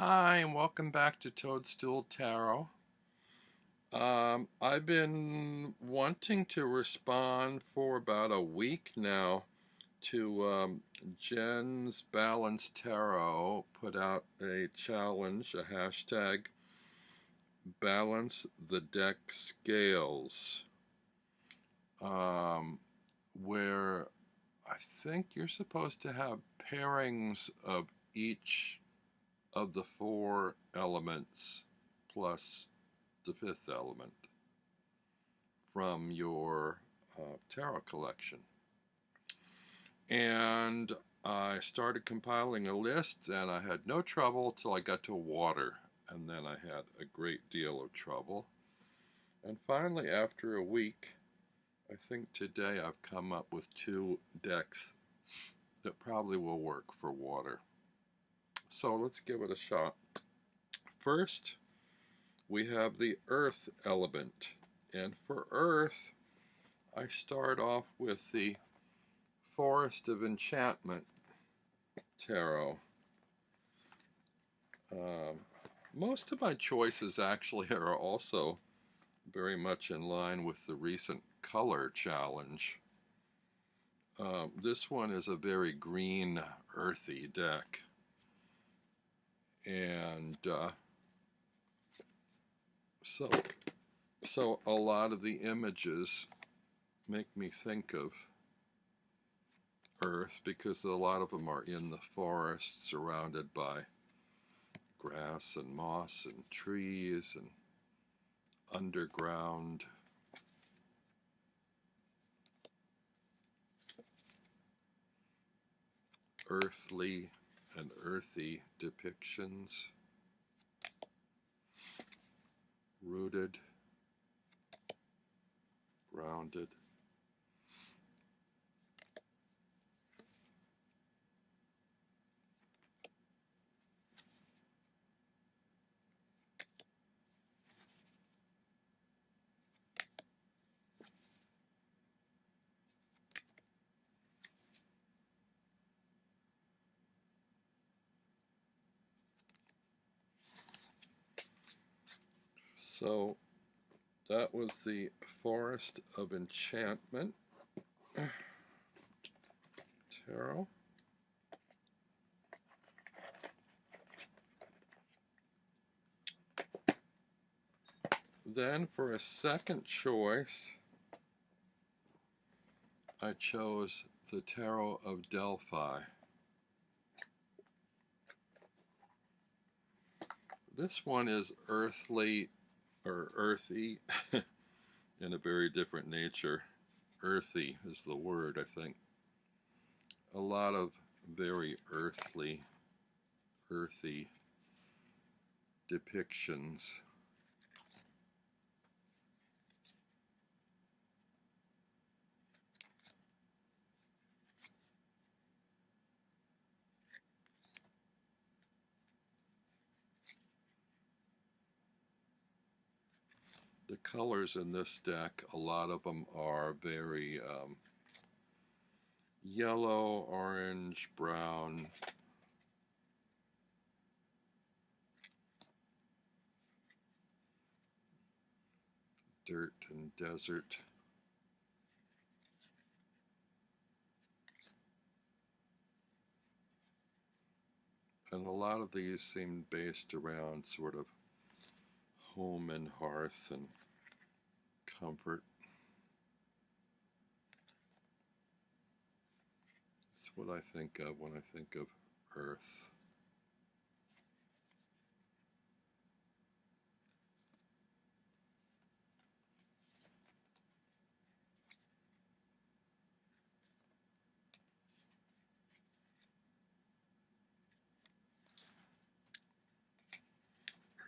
Hi, and welcome back to Toadstool Tarot. I've been wanting to respond for about a week now to Jen's Balanced Tarot put out a challenge, a hashtag, Balance the Deck Scales, where I think you're supposed to have pairings of each of the four elements plus the fifth element from your tarot collection. And I started compiling a list, and I had no trouble till I got to water, and then I had a great deal of trouble. And finally, after a week, I think today I've come up with two decks that probably will work for water. So let's give it a shot. First, we have the earth element. And for earth, I start off with the Forest of Enchantment tarot. Most of my choices actually are also very much in line with the recent color challenge. This one is a very green, earthy deck. And so a lot of the images make me think of earth because a lot of them are in the forest surrounded by grass and moss and trees and underground. Earthly and earthy depictions. Rooted, grounded. So that was the Forest of Enchantment tarot. Then for a second choice, I chose the Tarot of Delphi. This one is earthly or earthy in a very different nature. Earthy is the word, I think. A lot of very earthy depictions. The colors in this deck, a lot of them are very yellow, orange, brown. Dirt and desert. And a lot of these seem based around sort of home and hearth and comfort. It's what I think of when I think of earth.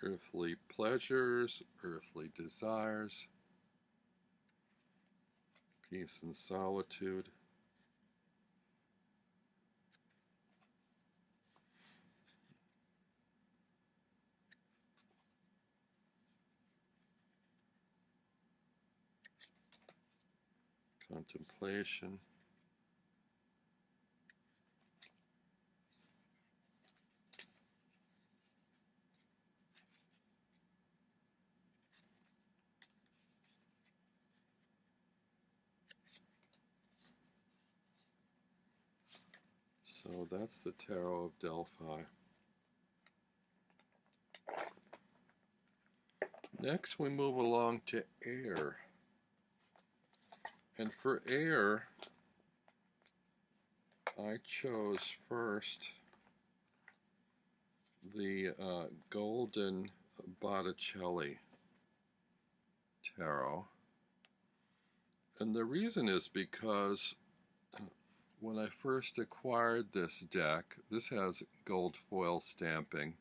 Earthly pleasures, earthly desires, peace and solitude. Contemplation. So that's the Tarot of Delphi. Next we move along to air. And for air, I chose first the golden Botticelli tarot. And the reason is because when I first acquired this deck, this has gold foil stamping,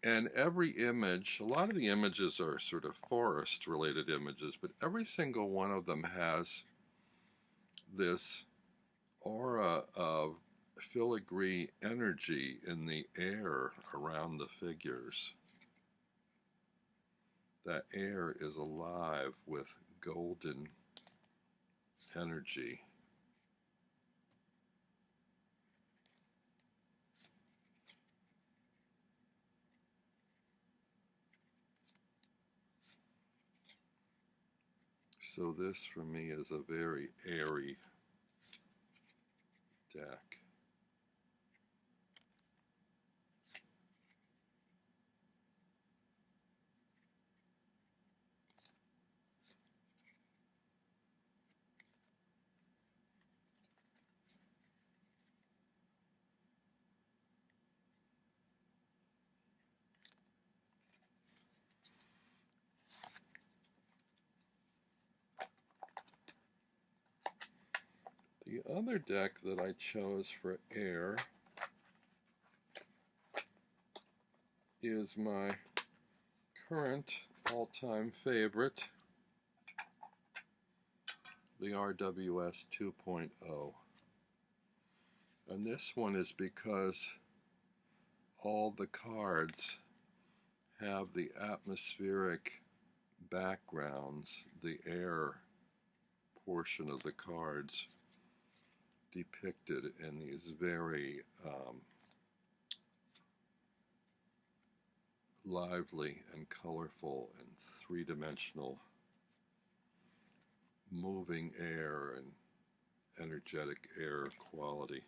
and every image, a lot of the images are sort of forest related images, but every single one of them has this aura of filigree energy in the air around the figures. That air is alive with golden energy. So this for me is a very airy deck. The other deck that I chose for air is my current all-time favorite, the RWS 2.0. And this one is because all the cards have the atmospheric backgrounds, the air portion of the cards depicted in these very lively and colorful and three-dimensional moving air and energetic air quality.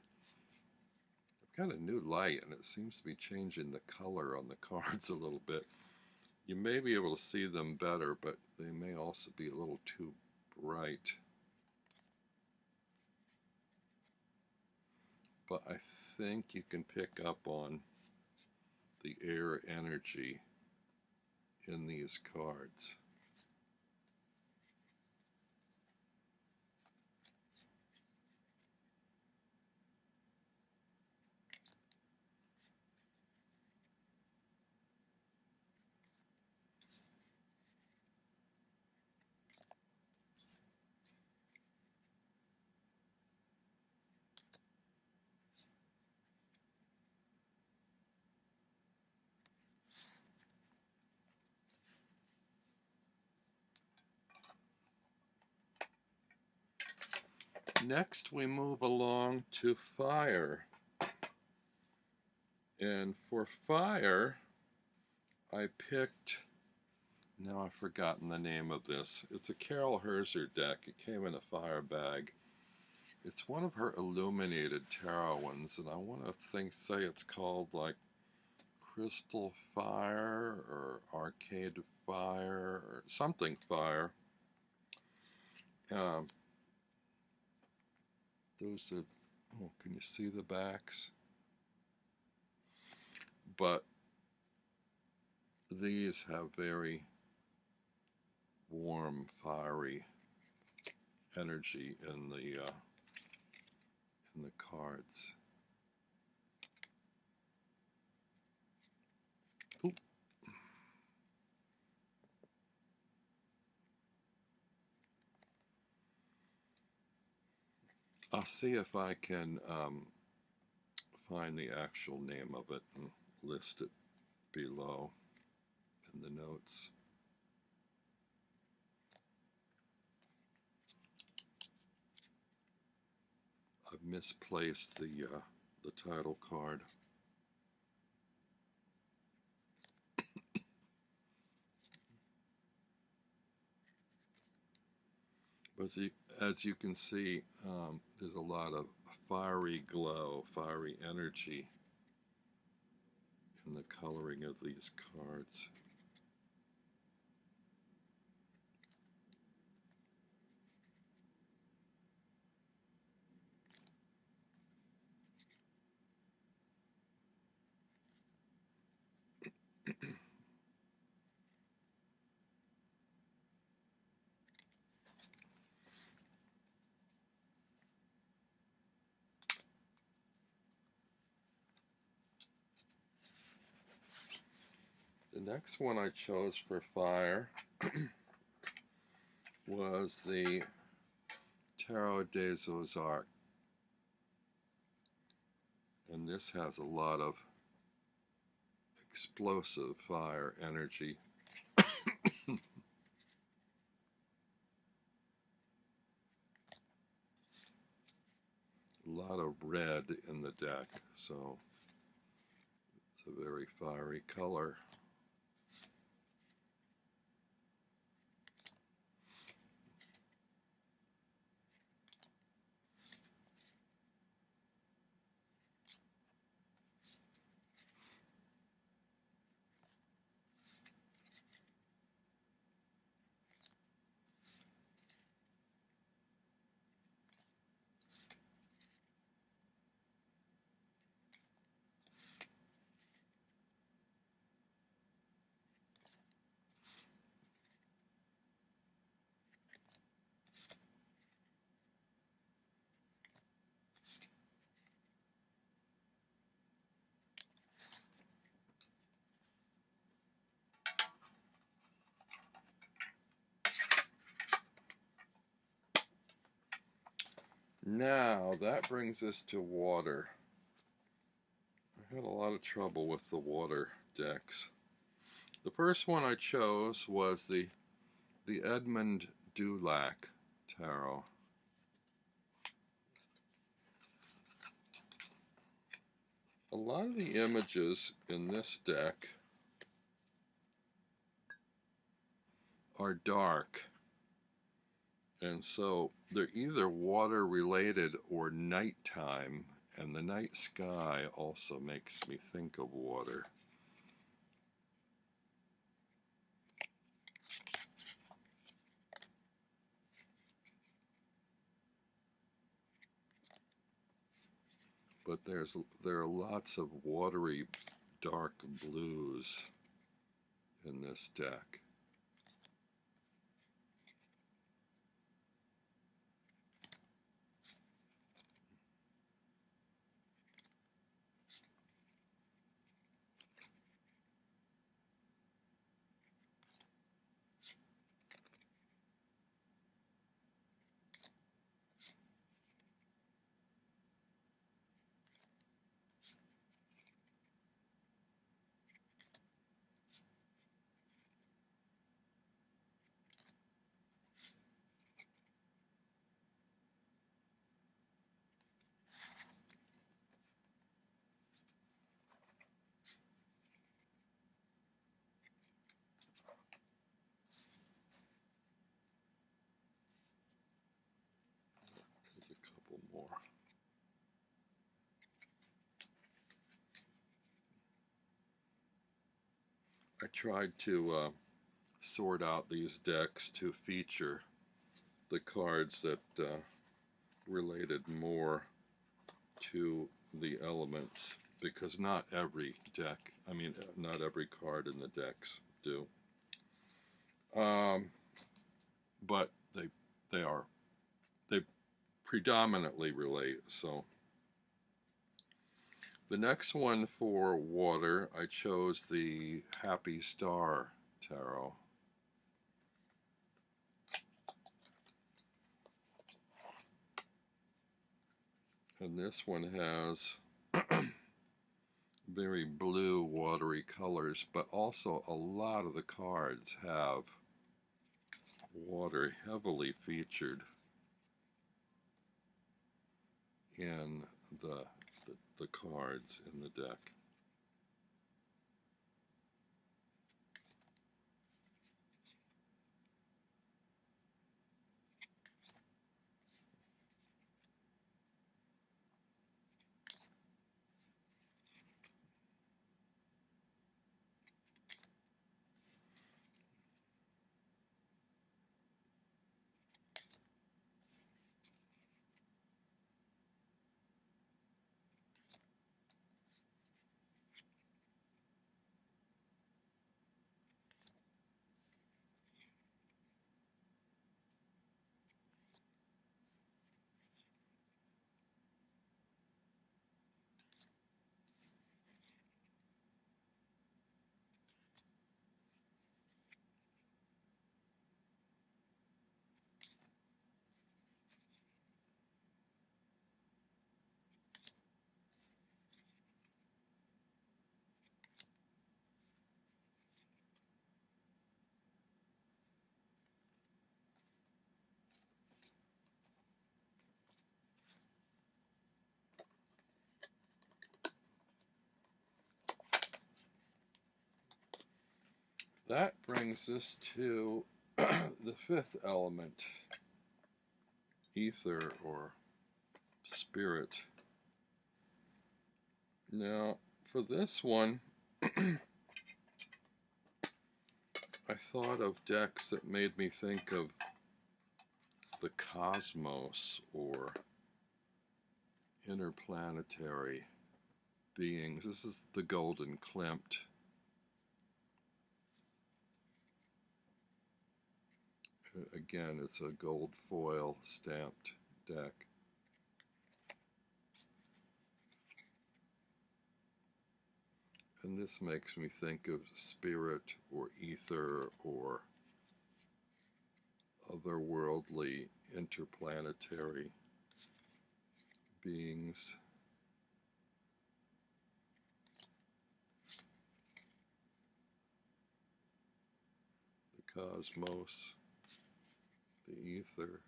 I've got a new light and it seems to be changing the color on the cards a little bit. You may be able to see them better, but they may also be a little too bright. But I think you can pick up on the air energy in these cards. Next we move along to fire. And for fire, I picked, now I've forgotten the name of this. It's a Carol Herzer deck. It came in a fire bag. It's one of her Illuminated tarot ones, and I want to say it's called like Crystal Fire or Arcade Fire or something fire. Those are, oh, can you see the backs? But these have very warm, fiery energy in the cards. Oop. I'll see if I can find the actual name of it and list it below in the notes. I've misplaced the title card. But as you can see, there's a lot of fiery glow, fiery energy in the coloring of these cards. The next one I chose for fire was the Tarot des Ozarks, and this has a lot of explosive fire energy. A lot of red in the deck, so it's a very fiery color. Now, that brings us to water. I had a lot of trouble with the water decks. The first one I chose was the Edmund Dulac Tarot. A lot of the images in this deck are dark, and so they're either water related or nighttime, and the night sky also makes me think of water. But there are lots of watery dark blues in this deck. There's a couple more. I tried to sort out these decks to feature the cards that related more to the elements, because not every deck, not every card in the decks do. But they predominantly relate. So the next one for water, I chose the Happy Star Tarot. And this one has very blue, watery colors, but also a lot of the cards have water heavily featured in the cards in the deck. that brings us to the fifth element, ether or spirit. Now, for this one, I thought of decks that made me think of the cosmos or interplanetary beings. This is the golden Klimt. Again, it's a gold foil stamped deck. And this makes me think of spirit or ether or otherworldly interplanetary beings. The cosmos, the ether.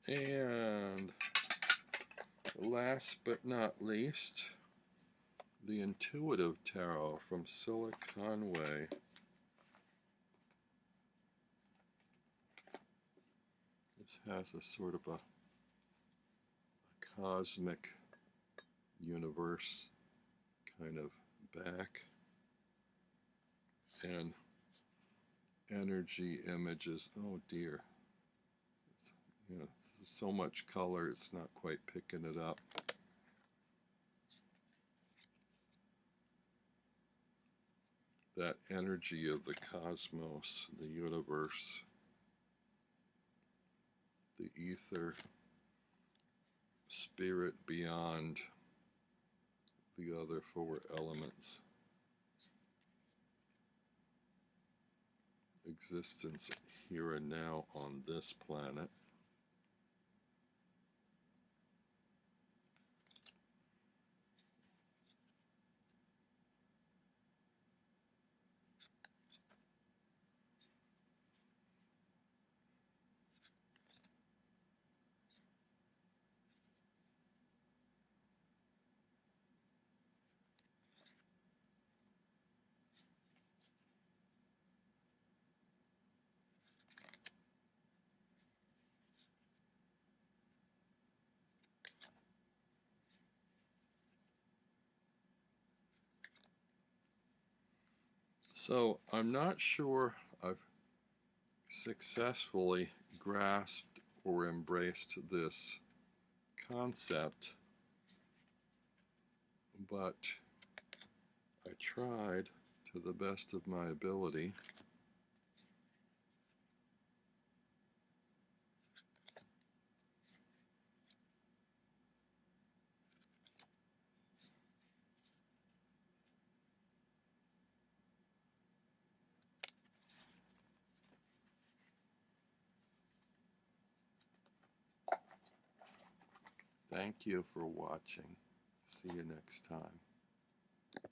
And last but not least, the Intuitive Tarot from Cilla Conway. This has a sort of a cosmic universe kind of back and energy images. Oh dear. You know, so much color, it's not quite picking it up. That energy of the cosmos, the universe, the ether, spirit beyond the other four elements, existence here and now on this planet. So I'm not sure I've successfully grasped or embraced this concept, but I tried to the best of my ability. Thank you for watching. See you next time.